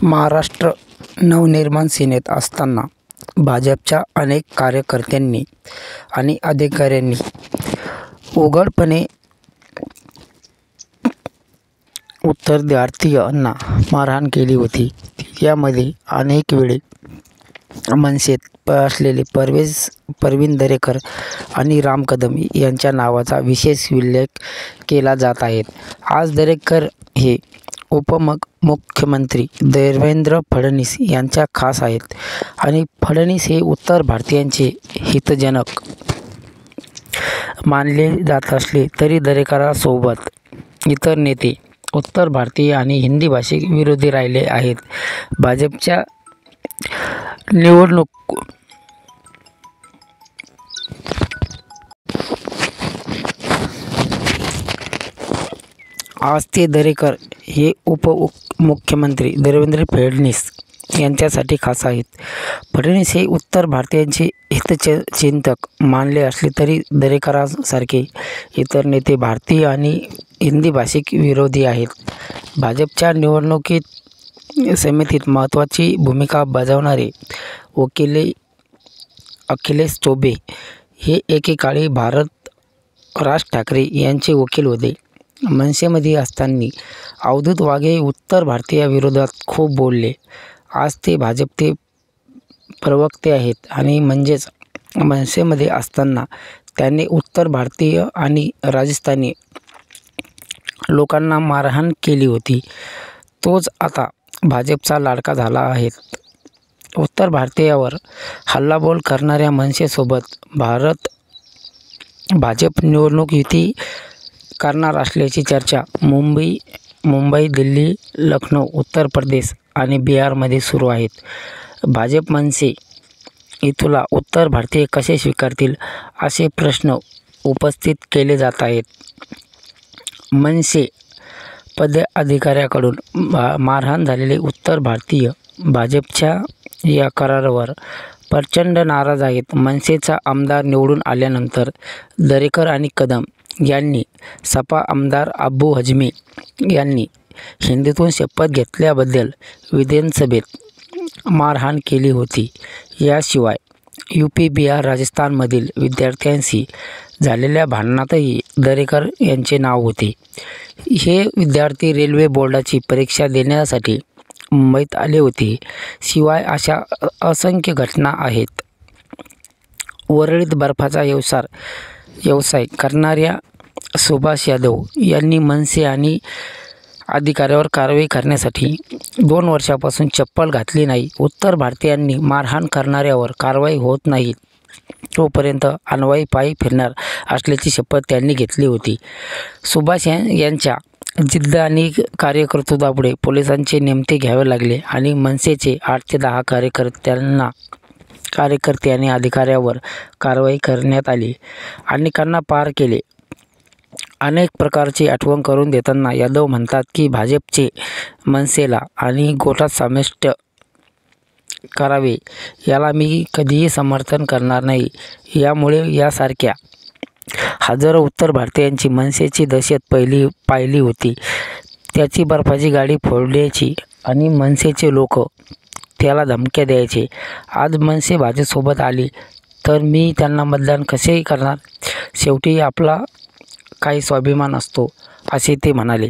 महाराष्ट्र नवनिर्माण सेनेत असताना भाजपच्या अनेक कार्यकर्त्यांनी आणि अधिकाऱ्यांनी उघडपणे उत्तर भारतीयांना मारहाण केली होती. यामध्ये अनेक वेळी मनसेत असलेले परवीन दरेकर आणि राम कदम यांच्या नावाचा विशेष उल्लेख केला जात आहे. आज दरेकर हे उपमुख्यमंत्री देवेंद्र फडणवीस यांच्या खास आहेत आणि फडणवीस हे उत्तर भारतीयांचे हितजनक मानले जात असले तरी दरेकरांसोबत इतर नेते उत्तर भारतीय आणि हिंदी भाषिक विरोधी राहिले आहेत. भाजपच्या निवडणूक आज ते दरेकर हे उपमुख्यमंत्री देवेंद्र फडणवीस यांच्यासाठी खास आहेत. फडणवीस हे उत्तर भारतीयांचे हितचिंतक मानले असले तरी दरेकरांसारखे इतर नेते भारतीय आणि हिंदी भाषिक विरोधी आहेत. भाजपच्या निवडणुकीत समितीत महत्त्वाची भूमिका बजावणारे अखिलेश चौबे हे एकेकाळी राज ठाकरे यांचे वकील होते. मनसेमध्ये असताना अवधूत वाघ उत्तर भारतीयाविरोधात खूप बोलले. आज ते भाजपचे प्रवक्ते आहेत आणि म्हणजेच मनसेमध्ये असताना त्यांनी उत्तर भारतीय आणि राजस्थानी लोकांना मारहाण केली होती. तोच आता भाजपचा लाडका झाला आहे. उत्तर भारतीयावर हल्लाबोल करणाऱ्या मनसेसोबत भाजप निवडणूक युती करणार असल्याची चर्चा मुंबई, दिल्ली, लखनौ, उत्तर प्रदेश आणि बिहारमध्ये सुरू आहेत. भाजप मनसे युतीला उत्तर भारतीय कसे स्वीकारतील असे प्रश्न उपस्थित केले जात आहेत. मनसे पदाधिकाऱ्यांकडून मारहाण झालेले उत्तर भारतीय भाजपच्या या करारावर प्रचंड नाराज आहेत. मनसेचा आमदार निवडून आल्यानंतर दरेकर आणि कदम यांनी सपा आमदार अबू हजमी यांनी हिंदीतून शपथ घेतल्याबद्दल विधानसभेत मारहाण केली होती. याशिवाय यूपी, बिहार, राजस्थानमधील विद्यार्थ्यांशी झालेल्या भांडणातही दरेकर यांचे नाव होते. हे विद्यार्थी रेल्वे बोर्डाची परीक्षा देण्यासाठी मुंबईत आले होते. शिवाय अशा असंख्य घटना आहेत. वरळीत बर्फाचा व्यवसाय करणाऱ्या सुभाष यादव यांनी मनसे आणि अधिकाऱ्यावर कारवाई करण्यासाठी 2 वर्षापासून चप्पल घातली नाही. उत्तर भारतीयांनी मारहाण करणाऱ्यावर कारवाई होत नाही तोपर्यंत अन्वयी पायी फिरणार असल्याची शपथ त्यांनी घेतली होती. सुभाष यांच्या जिद्द आणि कार्यकर्तृत्वापुढे पोलिसांचे नेमते घ्यावे लागले आणि मनसेचे 8 ते 10 कार्यकर्ते आणि अधिकाऱ्यावर कारवाई करण्यात आली. अनेकांना पार केले. अनेक प्रकारची आठवण करून देताना यादव म्हणतात की भाजपचे मनसेला आणि गोटात समाविष्ट करावे याला मी कधीही समर्थन करणार नाही. यामुळे यासारख्या हजारो उत्तर भारतीयांची मनसेची दहशत पाहिली होती. त्याची बर्फाची गाडी फोडण्याची आणि मनसेचे लोक त्याला धमक्या द्यायचे. आज मनसे भाजपसोबत आली तर मी त्यांना मतदान कसे करणार? शेवटी आपला काही स्वाभिमान असतो असे ते म्हणाले.